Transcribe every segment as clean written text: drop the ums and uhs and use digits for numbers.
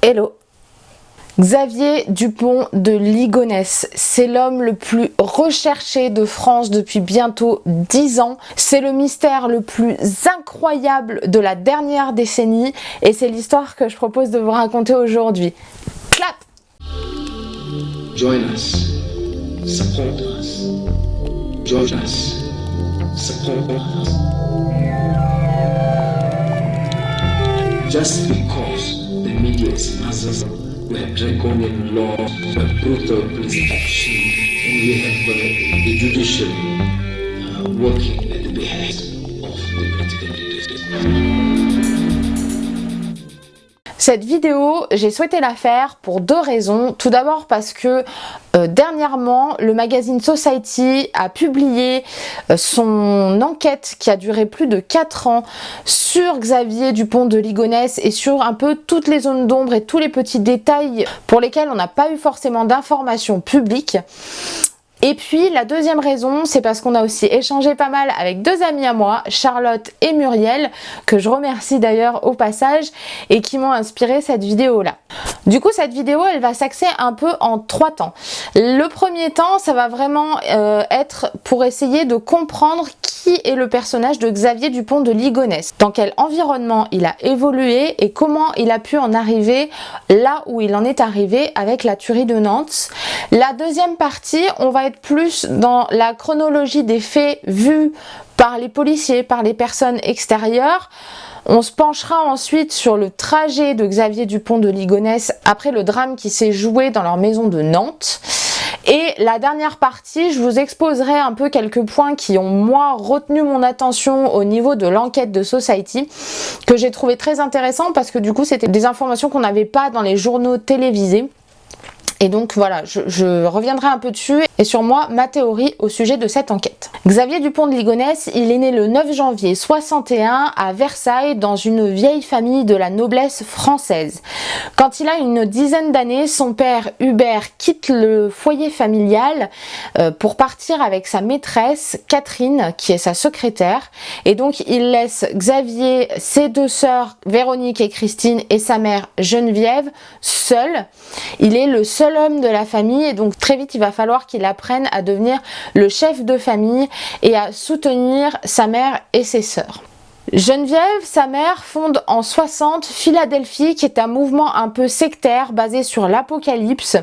Hello. Xavier Dupont de Ligonnès, c'est l'homme le plus recherché de France depuis bientôt 10 ans. C'est le mystère le plus incroyable de la dernière décennie et c'est l'histoire que je propose de vous raconter aujourd'hui. Clap! Join us, support us, join us, support us. Just because the media sponsors were draconian laws, were brutal police action, and we have the judiciary working at the behest of the political leaders. Cette vidéo, j'ai souhaité la faire pour deux raisons. Tout d'abord parce que dernièrement, le magazine Society a publié son enquête qui a duré plus de 4 ans sur Xavier Dupont de Ligonnès et sur un peu toutes les zones d'ombre et tous les petits détails pour lesquels on n'a pas eu forcément d'informations publiques. Et puis la deuxième raison, c'est parce qu'on a aussi échangé pas mal avec deux amies à moi, Charlotte et Muriel, que je remercie d'ailleurs au passage, et qui m'ont inspiré cette vidéo-là. Du coup, cette vidéo, elle va s'axer un peu en 3 temps. Le premier temps, ça va vraiment être pour essayer de comprendre qui est le personnage de Xavier Dupont de Ligonnès, dans quel environnement il a évolué et comment il a pu en arriver là où il en est arrivé avec la tuerie de Nantes. La deuxième partie, on va être plus dans la chronologie des faits vus par les policiers, par les personnes extérieures. On se penchera ensuite sur le trajet de Xavier Dupont de Ligonnès après le drame qui s'est joué dans leur maison de Nantes. Et la dernière partie, je vous exposerai un peu quelques points qui ont moi retenu mon attention au niveau de l'enquête de Society, que j'ai trouvé très intéressant parce que du coup c'était des informations qu'on n'avait pas dans les journaux télévisés. Et donc voilà, je reviendrai un peu dessus et sur moi, ma théorie au sujet de cette enquête. Xavier Dupont de Ligonnès, il est né le 9 janvier 61 à Versailles dans une vieille famille de la noblesse française. Quand il a une dizaine d'années, son père Hubert quitte le foyer familial pour partir avec sa maîtresse Catherine, qui est sa secrétaire. Et donc il laisse Xavier, ses deux sœurs Véronique et Christine et sa mère Geneviève seuls. Il est le seul homme de la famille et donc très vite il va falloir qu'il apprenne à devenir le chef de famille et à soutenir sa mère et ses sœurs. Geneviève, sa mère, fonde en 60 Philadelphie, qui est un mouvement un peu sectaire basé sur l'apocalypse.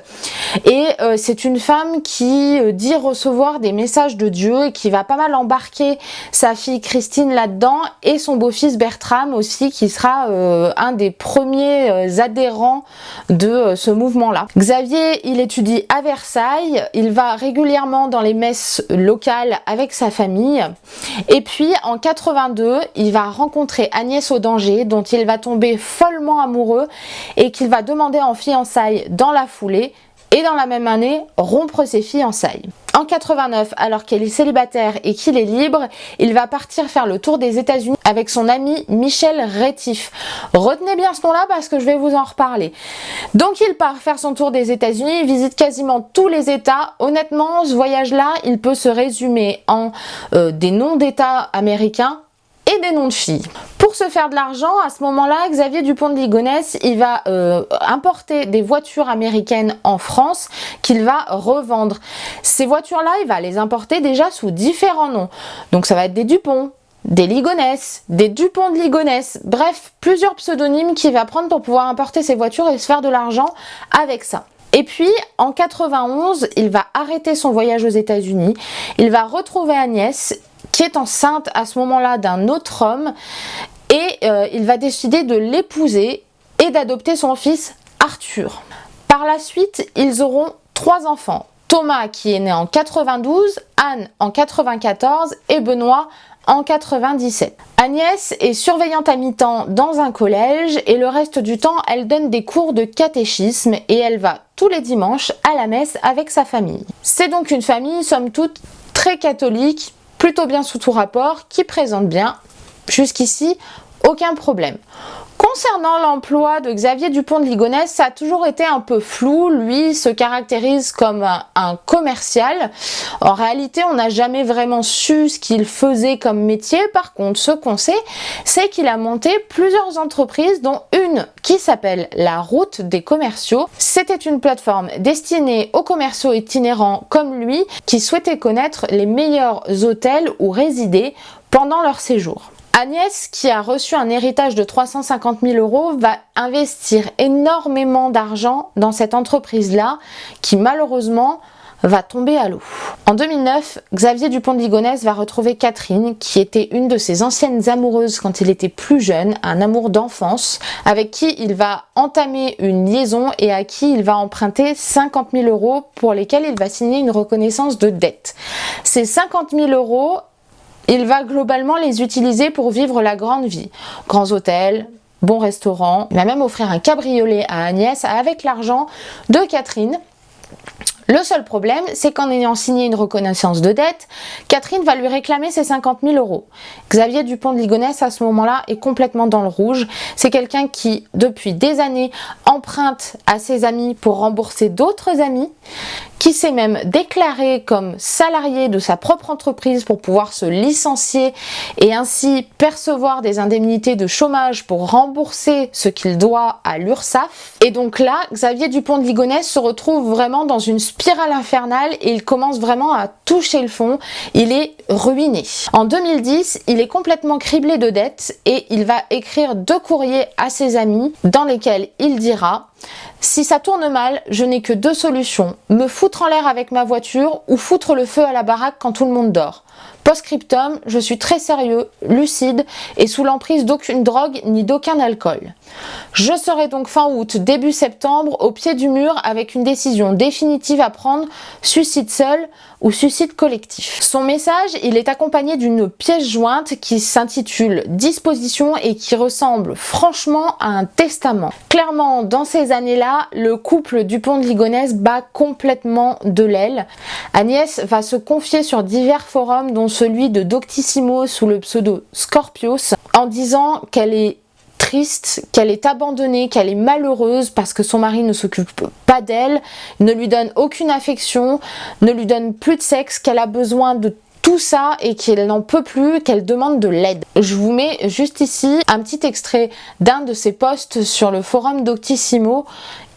Et c'est une femme qui dit recevoir des messages de Dieu et qui va pas mal embarquer sa fille Christine là-dedans et son beau-fils Bertram aussi, qui sera un des premiers adhérents de ce mouvement-là. Xavier, il étudie à Versailles, il va régulièrement dans les messes locales avec sa famille. Et puis en 82, il va rencontrer Agnès Audanger, dont il va tomber follement amoureux et qu'il va demander en fiançailles dans la foulée et dans la même année rompre ses fiançailles. En 89, alors qu'il est célibataire et qu'il est libre, il va partir faire le tour des États-Unis avec son ami Michel Rétif. Retenez bien ce nom-là parce que je vais vous en reparler. Donc il part faire son tour des États-Unis, il visite quasiment tous les États. Honnêtement, ce voyage-là, il peut se résumer en des noms d'États américains et des noms de filles. Pour se faire de l'argent, à ce moment-là, Xavier Dupont de Ligonnès, il va importer des voitures américaines en France qu'il va revendre. Ces voitures-là, il va les importer déjà sous différents noms. Donc ça va être des Dupont, des Ligonnès, des Dupont de Ligonnès, bref, plusieurs pseudonymes qu'il va prendre pour pouvoir importer ces voitures et se faire de l'argent avec ça. Et puis, en 91, il va arrêter son voyage aux États-Unis, il va retrouver Agnès, qui est enceinte à ce moment-là d'un autre homme, et il va décider de l'épouser et d'adopter son fils Arthur. Par la suite, ils auront 3 enfants. Thomas qui est né en 92, Anne en 94 et Benoît en 97. Agnès est surveillante à mi-temps dans un collège et le reste du temps, elle donne des cours de catéchisme et elle va tous les dimanches à la messe avec sa famille. C'est donc une famille, somme toute, très catholique, plutôt bien sous tout rapport, qui présente bien. Jusqu'ici, aucun problème. Concernant l'emploi de Xavier Dupont de Ligonnès, ça a toujours été un peu flou. Lui se caractérise comme un commercial. En réalité, on n'a jamais vraiment su ce qu'il faisait comme métier. Par contre, ce qu'on sait, c'est qu'il a monté plusieurs entreprises, dont une qui s'appelle La Route des Commerciaux. C'était une plateforme destinée aux commerciaux itinérants comme lui qui souhaitaient connaître les meilleurs hôtels où résider pendant leur séjour. Agnès, qui a reçu un héritage de 350 000 €, va investir énormément d'argent dans cette entreprise-là, qui malheureusement va tomber à l'eau. En 2009, Xavier Dupont de Ligonnès va retrouver Catherine, qui était une de ses anciennes amoureuses quand il était plus jeune, un amour d'enfance, avec qui il va entamer une liaison et à qui il va emprunter 50 000 € pour lesquels il va signer une reconnaissance de dette. Ces 50 000 €, il va globalement les utiliser pour vivre la grande vie. Grands hôtels, bons restaurants. Il va même offrir un cabriolet à Agnès avec l'argent de Catherine. Le seul problème, c'est qu'en ayant signé une reconnaissance de dette, Catherine va lui réclamer ses 50 000 €. Xavier Dupont de Ligonnès, à ce moment-là, est complètement dans le rouge. C'est quelqu'un qui, depuis des années, emprunte à ses amis pour rembourser d'autres amis, qui s'est même déclaré comme salarié de sa propre entreprise pour pouvoir se licencier et ainsi percevoir des indemnités de chômage pour rembourser ce qu'il doit à l'URSSAF. Et donc là, Xavier Dupont de Ligonnès se retrouve vraiment dans une spirale infernale et il commence vraiment à toucher le fond. Il est ruiné. En 2010, il est complètement criblé de dettes et il va écrire 2 courriers à ses amis dans lesquels il dira: si ça tourne mal, je n'ai que 2 solutions, me foutre en l'air avec ma voiture ou foutre le feu à la baraque quand tout le monde dort. Post-scriptum, je suis très sérieux, lucide et sous l'emprise d'aucune drogue ni d'aucun alcool. Je serai donc fin août, début septembre, au pied du mur avec une décision définitive à prendre, suicide seul ou suicide collectif. Son message, il est accompagné d'une pièce jointe qui s'intitule Disposition et qui ressemble franchement à un testament. Clairement, dans ces années-là, le couple Dupont de Ligonnès bat complètement de l'aile. Agnès va se confier sur divers forums, dont celui de Doctissimo sous le pseudo Scorpios, en disant qu'elle est triste, qu'elle est abandonnée, qu'elle est malheureuse parce que son mari ne s'occupe pas d'elle, ne lui donne aucune affection, ne lui donne plus de sexe, qu'elle a besoin de tout ça et qu'elle n'en peut plus, qu'elle demande de l'aide. Je vous mets juste ici un petit extrait d'un de ses posts sur le forum Doctissimo.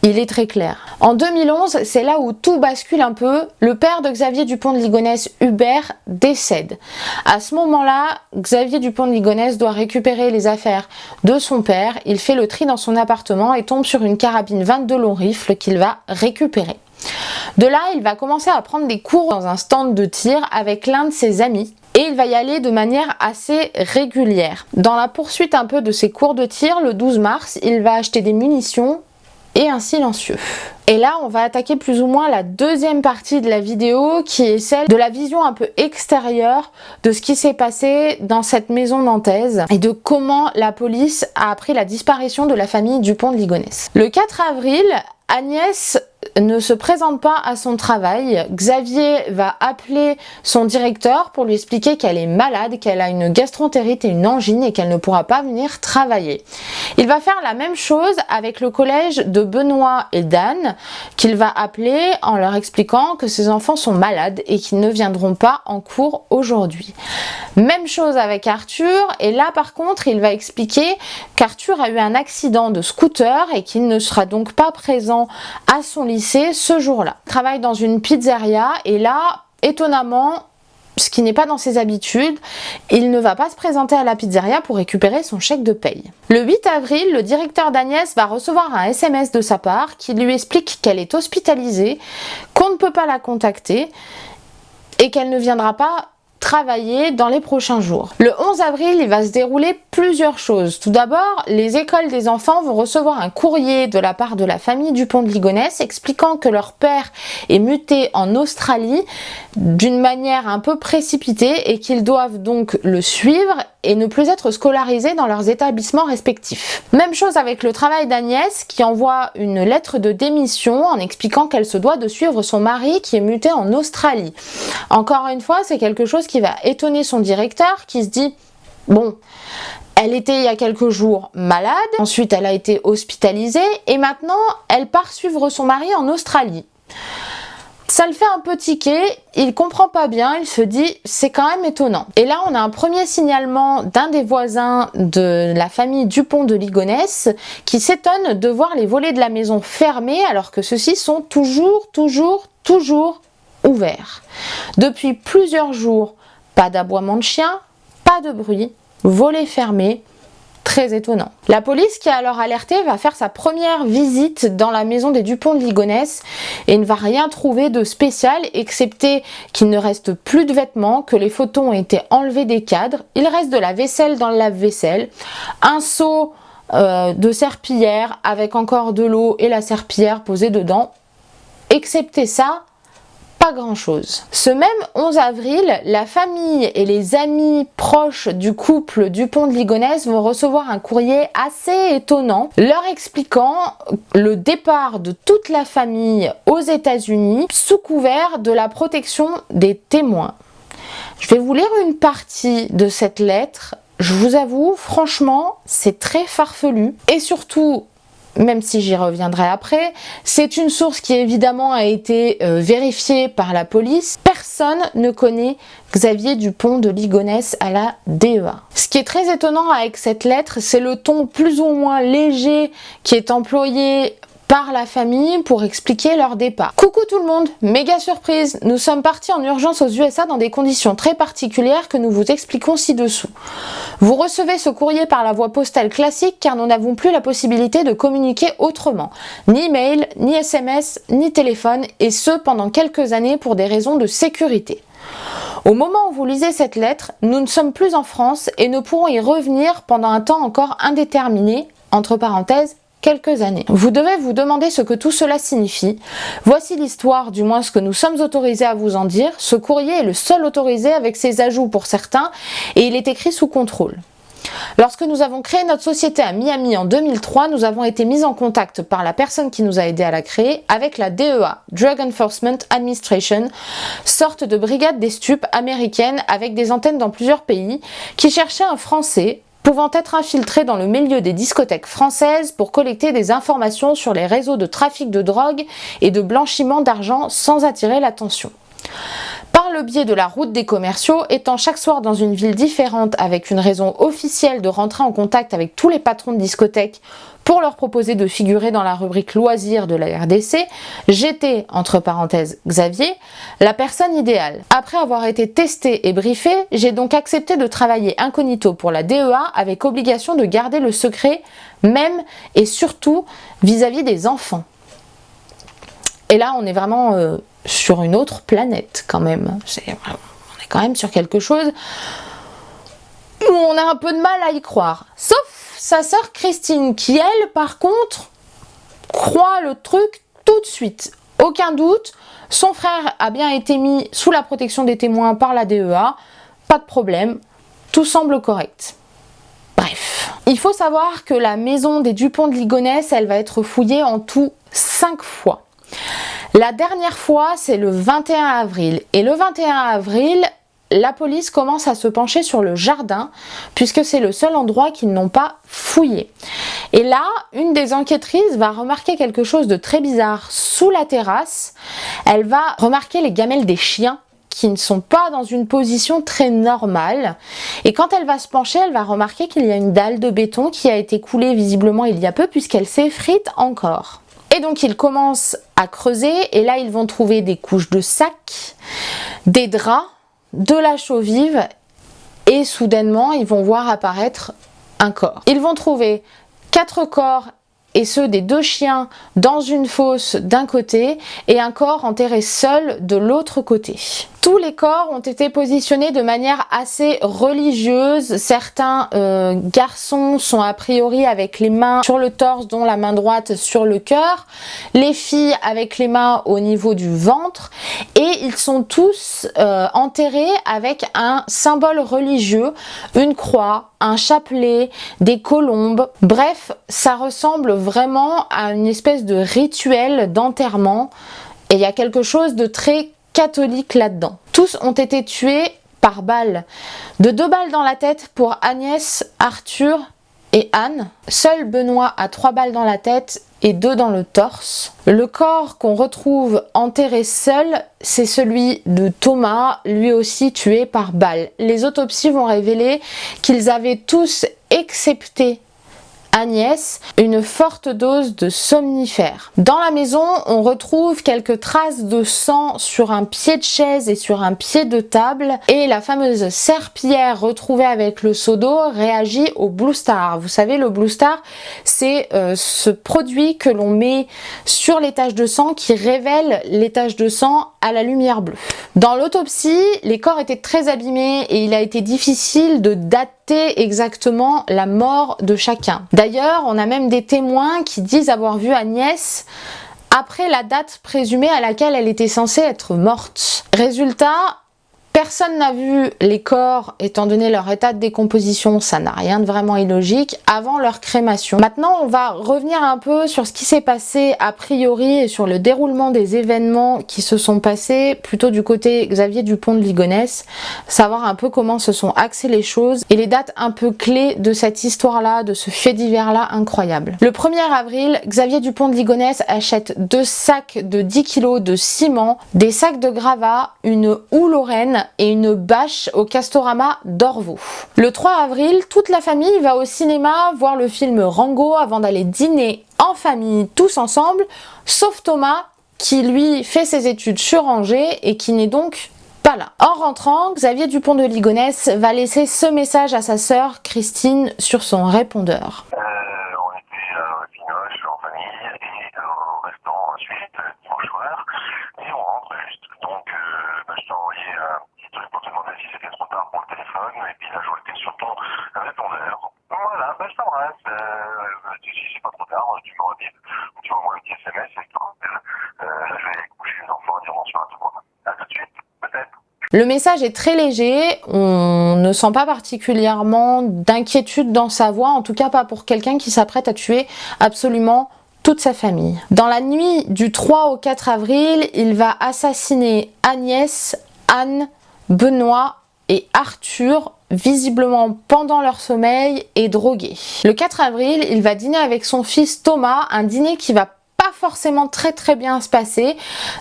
Il est très clair. En 2011, c'est là où tout bascule un peu. Le père de Xavier Dupont de Ligonnès, Hubert, décède. À ce moment-là, Xavier Dupont de Ligonnès doit récupérer les affaires de son père. Il fait le tri dans son appartement et tombe sur une carabine 22 long rifle qu'il va récupérer. De là, il va commencer à prendre des cours dans un stand de tir avec l'un de ses amis. Et il va y aller de manière assez régulière. Dans la poursuite un peu de ses cours de tir, le 12 mars, il va acheter des munitions et un silencieux. Et là, on va attaquer plus ou moins la deuxième partie de la vidéo, qui est celle de la vision un peu extérieure de ce qui s'est passé dans cette maison nantaise et de comment la police a appris la disparition de la famille Dupont de Ligonnès. Le 4 avril, Agnès ne se présente pas à son travail. Xavier va appeler son directeur pour lui expliquer qu'elle est malade, qu'elle a une gastroentérite et une angine et qu'elle ne pourra pas venir travailler. Il va faire la même chose avec le collège de Benoît et d'Anne, qu'il va appeler en leur expliquant que ses enfants sont malades et qu'ils ne viendront pas en cours aujourd'hui. Même chose avec Arthur, et là par contre il va expliquer qu'Arthur a eu un accident de scooter et qu'il ne sera donc pas présent à son lycée ce jour-là. Il travaille dans une pizzeria et là, étonnamment, ce qui n'est pas dans ses habitudes, il ne va pas se présenter à la pizzeria pour récupérer son chèque de paye. Le 8 avril, le directeur d'Agnès va recevoir un SMS de sa part qui lui explique qu'elle est hospitalisée, qu'on ne peut pas la contacter et qu'elle ne viendra pas travailler dans les prochains jours. Le 11 avril, il va se dérouler plusieurs choses. Tout d'abord, les écoles des enfants vont recevoir un courrier de la part de la famille Dupont de Ligonnès expliquant que leur père est muté en Australie d'une manière un peu précipitée et qu'ils doivent donc le suivre et ne plus être scolarisés dans leurs établissements respectifs. Même chose avec le travail d'Agnès qui envoie une lettre de démission en expliquant qu'elle se doit de suivre son mari qui est muté en Australie. Encore une fois, c'est quelque chose qui va étonner son directeur qui se dit: bon, Elle était il y a quelques jours malade, ensuite elle a été hospitalisée et maintenant elle part suivre son mari en Australie. Ça le fait un peu tiquer, il comprend pas bien, il se dit c'est quand même étonnant. Et là on a un premier signalement d'un des voisins de la famille Dupont de Ligonnès qui s'étonne de voir les volets de la maison fermés alors que ceux-ci sont toujours ouverts. Depuis plusieurs jours, pas d'aboiement de chien, pas de bruit, volets fermés. Très étonnant. La police, qui est alors alertée, va faire sa première visite dans la maison des Dupont de Ligonnès et ne va rien trouver de spécial, excepté qu'il ne reste plus de vêtements, que les photos ont été enlevées des cadres. Il reste de la vaisselle dans le lave-vaisselle, un seau de serpillière avec encore de l'eau et la serpillière posée dedans. Excepté ça, pas grand chose. Ce même 11 avril, la famille et les amis proches du couple Dupont de Ligonnès vont recevoir un courrier assez étonnant leur expliquant le départ de toute la famille aux États-Unis sous couvert de la protection des témoins. Je vais vous lire une partie de cette lettre. Je vous avoue, franchement, c'est très farfelu et surtout, même si j'y reviendrai après, c'est une source qui évidemment a été vérifiée par la police. Personne ne connaît Xavier Dupont de Ligonnès à la DEA. Ce qui est très étonnant avec cette lettre, c'est le ton plus ou moins léger qui est employé par la famille pour expliquer leur départ. Coucou tout le monde, méga surprise, nous sommes partis en urgence aux USA dans des conditions très particulières que nous vous expliquons ci-dessous. Vous recevez ce courrier par la voie postale classique car nous n'avons plus la possibilité de communiquer autrement. Ni mail, ni SMS, ni téléphone, et ce pendant quelques années pour des raisons de sécurité. Au moment où vous lisez cette lettre, nous ne sommes plus en France et ne pourrons y revenir pendant un temps encore indéterminé, entre parenthèses, quelques années. Vous devez vous demander ce que tout cela signifie. Voici l'histoire, du moins ce que nous sommes autorisés à vous en dire. Ce courrier est le seul autorisé avec ses ajouts pour certains et il est écrit sous contrôle. Lorsque nous avons créé notre société à Miami en 2003, nous avons été mis en contact par la personne qui nous a aidés à la créer avec la DEA, Drug Enforcement Administration, sorte de brigade des stupes américaine avec des antennes dans plusieurs pays, qui cherchait un Français pouvant être infiltré dans le milieu des discothèques françaises pour collecter des informations sur les réseaux de trafic de drogue et de blanchiment d'argent sans attirer l'attention. Par le biais de la route des commerciaux, étant chaque soir dans une ville différente avec une raison officielle de rentrer en contact avec tous les patrons de discothèques pour leur proposer de figurer dans la rubrique loisirs de la RDC, j'étais, entre parenthèses Xavier, la personne idéale. Après avoir été testé et briefé, j'ai donc accepté de travailler incognito pour la DEA avec obligation de garder le secret, même et surtout vis-à-vis des enfants. Et là, on est vraiment sur une autre planète quand même. On est quand même sur quelque chose où on a un peu de mal à y croire. Sauf sa sœur Christine qui, elle, par contre, croit le truc tout de suite. Aucun doute, son frère a bien été mis sous la protection des témoins par la DEA. Pas de problème, tout semble correct. Bref, il faut savoir que la maison des Dupont de Ligonnès, elle va être fouillée en tout 5 fois. La dernière fois, c'est le 21 avril. Et le 21 avril, la police commence à se pencher sur le jardin, puisque c'est le seul endroit qu'ils n'ont pas fouillé. Et là, une des enquêtrices va remarquer quelque chose de très bizarre sous la terrasse. Elle va remarquer les gamelles des chiens qui ne sont pas dans une position très normale. Et quand elle va se pencher, elle va remarquer qu'il y a une dalle de béton qui a été coulée visiblement il y a peu, puisqu'elle s'effrite encore. Et donc ils commencent à creuser et là ils vont trouver des couches de sacs, des draps, de la chaux vive et soudainement ils vont voir apparaître un corps. Ils vont trouver 4 corps et ceux des 2 chiens dans une fosse d'un côté et un corps enterré seul de l'autre côté. Tous les corps ont été positionnés de manière assez religieuse. Certains garçons sont a priori avec les mains sur le torse, dont la main droite sur le cœur. Les filles avec les mains au niveau du ventre. Et ils sont tous enterrés avec un symbole religieux, une croix, un chapelet, des colombes. Bref, ça ressemble vraiment à une espèce de rituel d'enterrement. Et il y a quelque chose de très catholique là-dedans. Tous ont été tués par balle, de 2 balles dans la tête pour Agnès, Arthur et Anne. Seul Benoît a 3 balles dans la tête et 2 dans le torse. Le corps qu'on retrouve enterré seul, c'est celui de Thomas, lui aussi tué par balle. Les autopsies vont révéler qu'ils avaient tous, excepté Agnès, une forte dose de somnifères. Dans la maison, on retrouve quelques traces de sang sur un pied de chaise et sur un pied de table, et la fameuse serpillière retrouvée avec le seau d'eau réagit au Blue Star. Vous savez, le Blue Star, c'est ce produit que l'on met sur les taches de sang qui révèle les taches de sang à la lumière bleue. Dans l'autopsie, les corps étaient très abîmés et il a été difficile de dater exactement la mort de chacun. D'ailleurs, on a même des témoins qui disent avoir vu Agnès après la date présumée à laquelle elle était censée être morte. Résultat, personne n'a vu les corps, étant donné leur état de décomposition, ça n'a rien de vraiment illogique, avant leur crémation. Maintenant, on va revenir un peu sur ce qui s'est passé a priori et sur le déroulement des événements qui se sont passés plutôt du côté Xavier Dupont de Ligonnès, savoir un peu comment se sont axées les choses et les dates un peu clés de cette histoire-là, de ce fait divers-là incroyable. Le 1er avril, Xavier Dupont de Ligonnès achète 2 sacs de 10 kg de ciment, des sacs de gravats, une houe lorraine et une bâche au Castorama d'Orvaux. Le 3 avril, toute la famille va au cinéma voir le film Rango avant d'aller dîner en famille tous ensemble, sauf Thomas qui lui fait ses études sur Angers et qui n'est donc pas là. En rentrant, Xavier Dupont de Ligonnès va laisser ce message à sa sœur Christine sur son répondeur. On était à Pinoche en famille et au restaurant ensuite dimanche soir et on rentre juste. Donc je t'ai envoyé un petit truc pour te demander si c'était trop tard pour le téléphone et puis là je vois que t'es sur ton répondeur. Voilà, je t'embrasse. Si c'est pas trop tard, tu me redis, tu m'envoies un petit SMS et je te rappelle. Là je vais coucher les enfants et dire bonsoir à tout le monde. À tout de suite, peut-être. Le message est très léger, on ne sent pas particulièrement d'inquiétude dans sa voix, en tout cas pas pour quelqu'un qui s'apprête à tuer absolument toute sa famille. Dans la nuit du 3 au 4 avril, il va assassiner Agnès, Anne, Benoît et Arthur, visiblement pendant leur sommeil et drogués. Le 4 avril, il va dîner avec son fils Thomas, un dîner qui va pas forcément très bien se passer.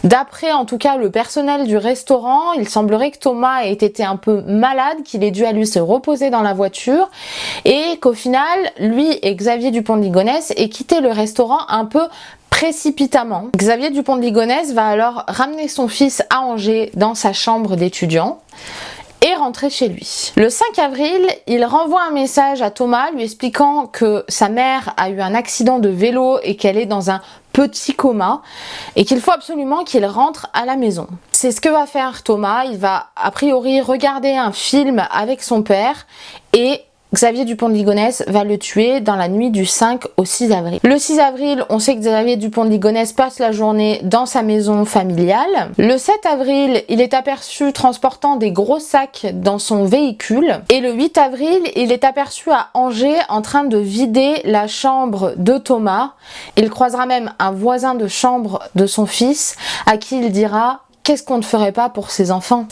D'après en tout cas le personnel du restaurant, il semblerait que Thomas ait été un peu malade, qu'il ait dû aller se reposer dans la voiture et qu'au final, lui et Xavier Dupont de Ligonnès aient quitté le restaurant un peu précipitamment. Xavier Dupont de Ligonnès va alors ramener son fils à Angers dans sa chambre d'étudiant et rentrer chez lui. Le 5 avril, il renvoie un message à Thomas lui expliquant que sa mère a eu un accident de vélo et qu'elle est dans un petit coma et qu'il faut absolument qu'il rentre à la maison. C'est ce que va faire Thomas, il va a priori regarder un film avec son père et Xavier Dupont de Ligonnès va le tuer dans la nuit du 5 au 6 avril. Le 6 avril, on sait que Xavier Dupont de Ligonnès passe la journée dans sa maison familiale. Le 7 avril, il est aperçu transportant des gros sacs dans son véhicule. Et le 8 avril, il est aperçu à Angers en train de vider la chambre de Thomas. Il croisera même un voisin de chambre de son fils à qui il dira « Qu'est-ce qu'on ne ferait pas pour ses enfants ?»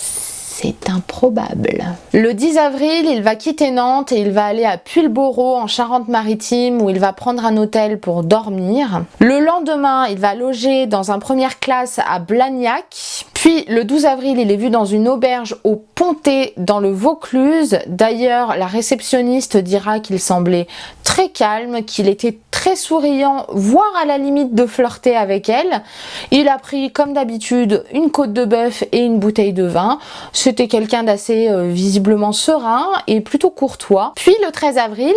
C'est improbable. Le 10 avril, il va quitter Nantes et il va aller à Puyllboro en Charente-Maritime où il va prendre un hôtel pour dormir. Le lendemain, il va loger dans un première classe à Blagnac. Puis le 12 avril, il est vu dans une auberge au Pontet dans le Vaucluse. D'ailleurs, la réceptionniste dira qu'il semblait très calme, qu'il était très souriant, voire à la limite de flirter avec elle. Il a pris comme d'habitude une côte de bœuf et une bouteille de vin. C'était quelqu'un d'assez visiblement serein et plutôt courtois. Puis le 13 avril,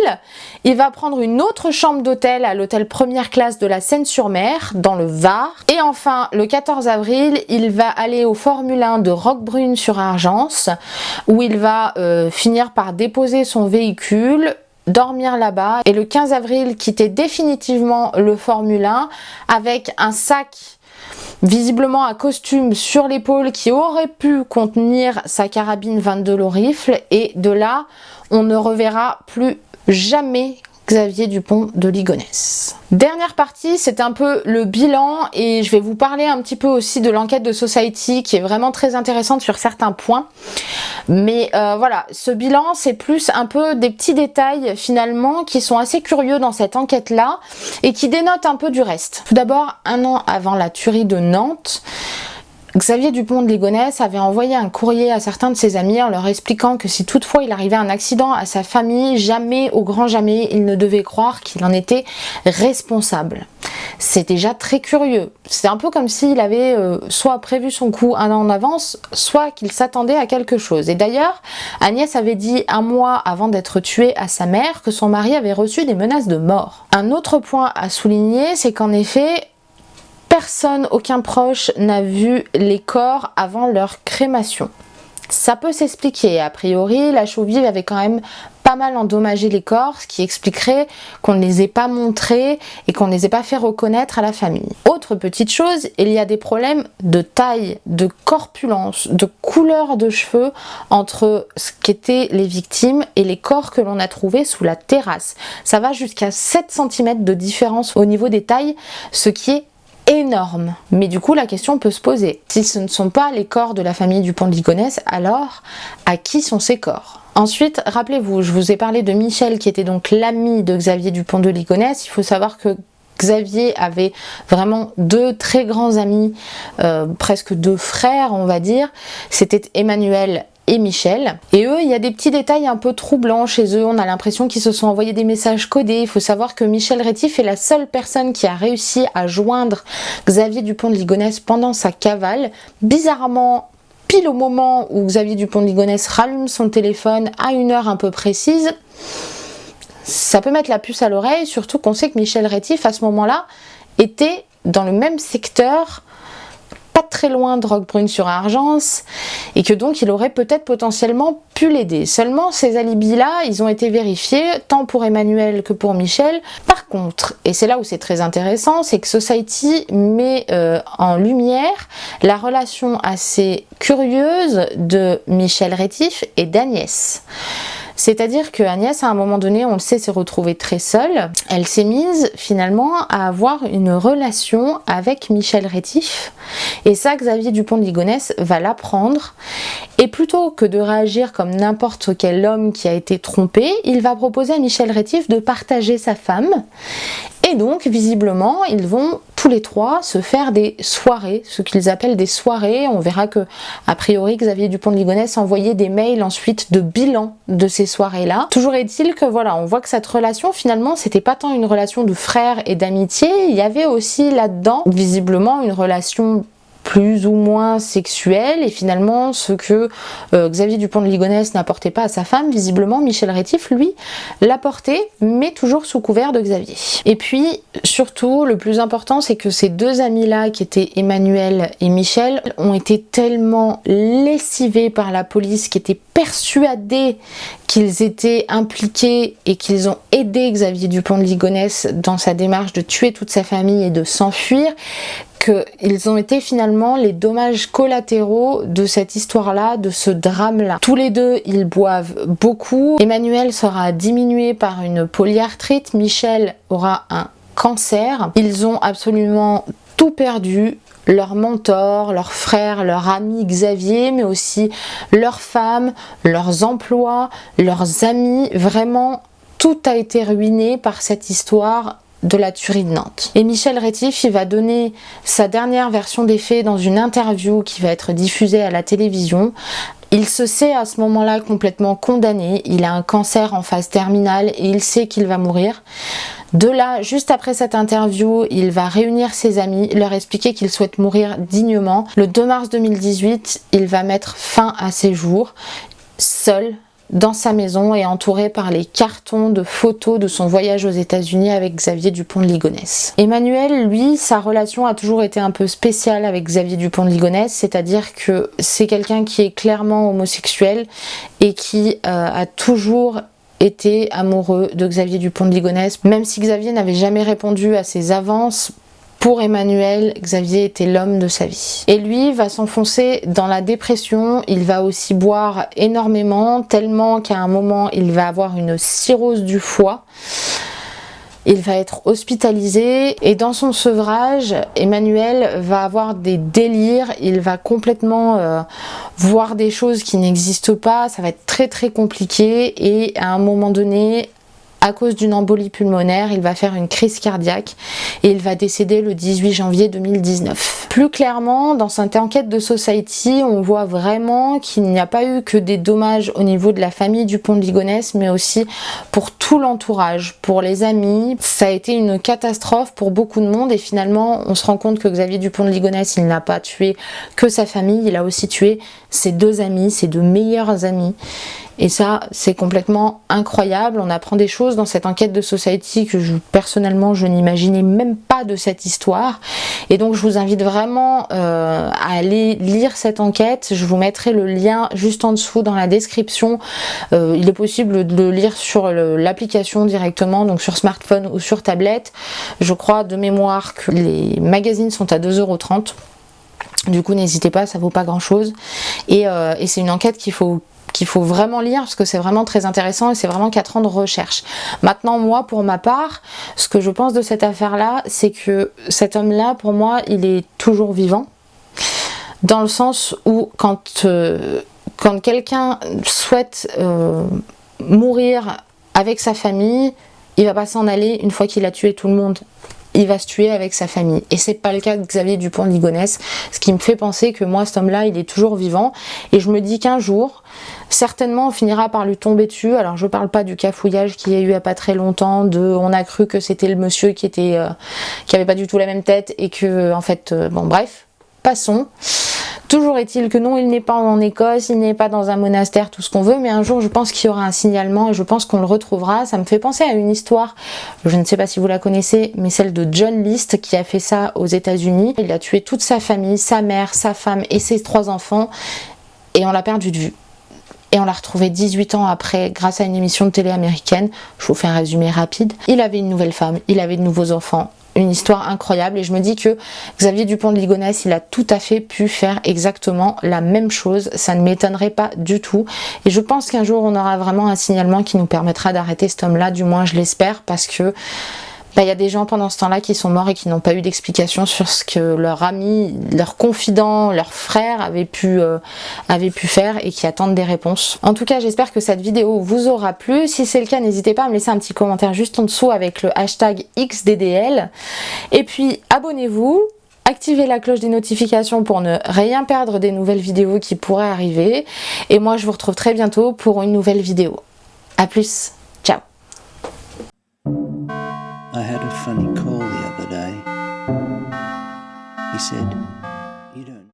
il va prendre une autre chambre d'hôtel à l'hôtel première classe de la Seine-sur-Mer, dans le Var. Et enfin, le 14 avril, il va aller au Formule 1 de Roquebrune-sur-Argence, où il va finir par déposer son véhicule, dormir là-bas, et le 15 avril, quitter définitivement le Formule 1 avec un sac visiblement un costume sur l'épaule qui aurait pu contenir sa carabine 22 long rifle, et de là on ne reverra plus jamais Xavier Dupont de Ligonnès. Dernière partie, c'est un peu le bilan et je vais vous parler un petit peu aussi de l'enquête de Society qui est vraiment très intéressante sur certains points. Mais voilà, ce bilan c'est plus un peu des petits détails finalement qui sont assez curieux dans cette enquête-là et qui dénotent un peu du reste. Tout d'abord, 1 an avant la tuerie de Nantes, Xavier Dupont de Ligonnès avait envoyé un courrier à certains de ses amis en leur expliquant que si toutefois il arrivait un accident à sa famille, jamais, au grand jamais, il ne devait croire qu'il en était responsable. C'est déjà très curieux. C'est un peu comme s'il avait soit prévu son coup 1 an en avance, soit qu'il s'attendait à quelque chose. Et d'ailleurs, Agnès avait dit 1 mois avant d'être tuée à sa mère que son mari avait reçu des menaces de mort. Un autre point à souligner, c'est qu'en effet, personne, aucun proche n'a vu les corps avant leur crémation. Ça peut s'expliquer. A priori, la chaux vive avait quand même pas mal endommagé les corps, ce qui expliquerait qu'on ne les ait pas montrés et qu'on ne les ait pas fait reconnaître à la famille. Autre petite chose, il y a des problèmes de taille, de corpulence, de couleur de cheveux entre ce qu'étaient les victimes et les corps que l'on a trouvés sous la terrasse. Ça va jusqu'à 7 cm de différence au niveau des tailles, ce qui est énorme. Mais du coup, la question peut se poser. Si ce ne sont pas les corps de la famille Dupont de Ligonnès, alors à qui sont ces corps ? Ensuite, rappelez-vous, je vous ai parlé de Michel qui était donc l'ami de Xavier Dupont de Ligonnès. Il faut savoir que Xavier avait vraiment 2 très grands amis, presque 2 frères on va dire. C'était Emmanuel et Michel. Et eux, il y a des petits détails un peu troublants chez eux. On a l'impression qu'ils se sont envoyés des messages codés. Il faut savoir que Michel Rétif est la seule personne qui a réussi à joindre Xavier Dupont de Ligonnès pendant sa cavale. Bizarrement, pile au moment où Xavier Dupont de Ligonnès rallume son téléphone à une heure un peu précise, ça peut mettre la puce à l'oreille, surtout qu'on sait que Michel Rétif, à ce moment-là, était dans le même secteur, pas très loin de Roquebrune-sur-Argence, et que donc il aurait peut-être potentiellement pu l'aider. Seulement, ces alibis-là, ils ont été vérifiés, tant pour Emmanuel que pour Michel. Par contre, et c'est là où c'est très intéressant, c'est que Society met en lumière la relation assez curieuse de Michel Rétif et d'Agnès. C'est-à-dire que Agnès, à un moment donné, on le sait, s'est retrouvée très seule. Elle s'est mise finalement à avoir une relation avec Michel Rétif. Et ça, Xavier Dupont de Ligonnès va l'apprendre. Et plutôt que de réagir comme n'importe quel homme qui a été trompé, il va proposer à Michel Rétif de partager sa femme. Et donc, visiblement, ils vont tous les 3 se faire des soirées, ce qu'ils appellent des soirées. On verra que, a priori, Xavier Dupont de Ligonnès envoyait des mails ensuite de bilan de ces soirées-là. Toujours est-il que voilà, on voit que cette relation, finalement, c'était pas tant une relation de frère et d'amitié, il y avait aussi là-dedans, visiblement, une relation plus ou moins sexuelle, et finalement ce que Xavier Dupont de Ligonnès n'apportait pas à sa femme, visiblement Michel Rétif lui l'apportait, mais toujours sous couvert de Xavier. Et puis surtout le plus important, c'est que ces 2 amis là qui étaient Emmanuel et Michel ont été tellement lessivés par la police, qui était persuadés qu'ils étaient impliqués et qu'ils ont aidé Xavier Dupont de Ligonnès dans sa démarche de tuer toute sa famille et de s'enfuir, qu'ils ont été finalement les dommages collatéraux de cette histoire-là, de ce drame-là. Tous les 2, ils boivent beaucoup. Emmanuel sera diminué par une polyarthrite. Michel aura un cancer. Ils ont absolument tout perdu. Leur mentor, leur frère, leur ami Xavier, mais aussi leurs femmes, leurs emplois, leurs amis. Vraiment, tout a été ruiné par cette histoire de la tuerie de Nantes. Et Michel Rétif, il va donner sa dernière version des faits dans une interview qui va être diffusée à la télévision. Il se sait à ce moment-là complètement condamné, il a un cancer en phase terminale et il sait qu'il va mourir. De là, juste après cette interview, il va réunir ses amis, leur expliquer qu'il souhaite mourir dignement. Le 2 mars 2018, il va mettre fin à ses jours, seul, dans sa maison et entouré par les cartons de photos de son voyage aux États-Unis avec Xavier Dupont de Ligonnès. Emmanuel, lui, sa relation a toujours été un peu spéciale avec Xavier Dupont de Ligonnès, c'est-à-dire que c'est quelqu'un qui est clairement homosexuel et qui a toujours été amoureux de Xavier Dupont de Ligonnès, même si Xavier n'avait jamais répondu à ses avances. Pour Emmanuel, Xavier était l'homme de sa vie. Et lui va s'enfoncer dans la dépression, il va aussi boire énormément, tellement qu'à un moment il va avoir une cirrhose du foie. Il va être hospitalisé et dans son sevrage, Emmanuel va avoir des délires, il va complètement voir des choses qui n'existent pas, ça va être très très compliqué et à un moment donné, à cause d'une embolie pulmonaire, il va faire une crise cardiaque et il va décéder le 18 janvier 2019. Plus clairement, dans cette enquête de Society, on voit vraiment qu'il n'y a pas eu que des dommages au niveau de la famille Dupont de Ligonnès, mais aussi pour tout l'entourage, pour les amis. Ça a été une catastrophe pour beaucoup de monde et finalement, on se rend compte que Xavier Dupont de Ligonnès, il n'a pas tué que sa famille, il a aussi tué ses deux amis, ses deux meilleurs amis. Et ça, c'est complètement incroyable. On apprend des choses dans cette enquête de Society que personnellement, je n'imaginais même pas de cette histoire. Et donc, je vous invite vraiment à aller lire cette enquête. Je vous mettrai le lien juste en dessous dans la description. Il est possible de le lire sur l'application directement, donc sur smartphone ou sur tablette. Je crois de mémoire que les magazines sont à 2,30 €. Du coup, n'hésitez pas, ça vaut pas grand-chose. Et c'est une enquête qu'il faut vraiment lire parce que c'est vraiment très intéressant et c'est vraiment 4 ans de recherche. Maintenant, moi, pour ma part, ce que je pense de cette affaire-là, c'est que cet homme-là, pour moi, il est toujours vivant. Dans le sens où quand quelqu'un souhaite mourir avec sa famille, il va pas s'en aller une fois qu'il a tué tout le monde. Il va se tuer avec sa famille. Et c'est pas le cas de Xavier Dupont de Ligonnès, ce qui me fait penser que moi, cet homme-là, il est toujours vivant. Et je me dis qu'un jour, certainement, on finira par lui tomber dessus. Alors, je parle pas du cafouillage qu'il y a eu il y a pas très longtemps, on a cru que c'était le monsieur qui avait pas du tout la même tête et que, en fait, bon, bref, passons. Toujours est-il que non, il n'est pas en Écosse, il n'est pas dans un monastère, tout ce qu'on veut, mais un jour je pense qu'il y aura un signalement et je pense qu'on le retrouvera. Ça me fait penser à une histoire, je ne sais pas si vous la connaissez, mais celle de John List qui a fait ça aux États-Unis. Il a tué toute sa famille, sa mère, sa femme et ses 3 enfants et on l'a perdu de vue. Et on l'a retrouvé 18 ans après grâce à une émission de télé américaine. Je vous fais un résumé rapide. Il avait une nouvelle femme, il avait de nouveaux enfants. Une histoire incroyable et je me dis que Xavier Dupont de Ligonnès, il a tout à fait pu faire exactement la même chose, ça ne m'étonnerait pas du tout et je pense qu'un jour on aura vraiment un signalement qui nous permettra d'arrêter cet homme-là, du moins je l'espère, parce que il y a des gens pendant ce temps-là qui sont morts et qui n'ont pas eu d'explication sur ce que leur ami, leur confident, leur frère avait pu faire et qui attendent des réponses. En tout cas, j'espère que cette vidéo vous aura plu. Si c'est le cas, n'hésitez pas à me laisser un petit commentaire juste en dessous avec le hashtag XDDL. Et puis, abonnez-vous. Activez la cloche des notifications pour ne rien perdre des nouvelles vidéos qui pourraient arriver. Et moi, je vous retrouve très bientôt pour une nouvelle vidéo. A plus. Ciao. I had a funny call the other day. He said, "You don't..."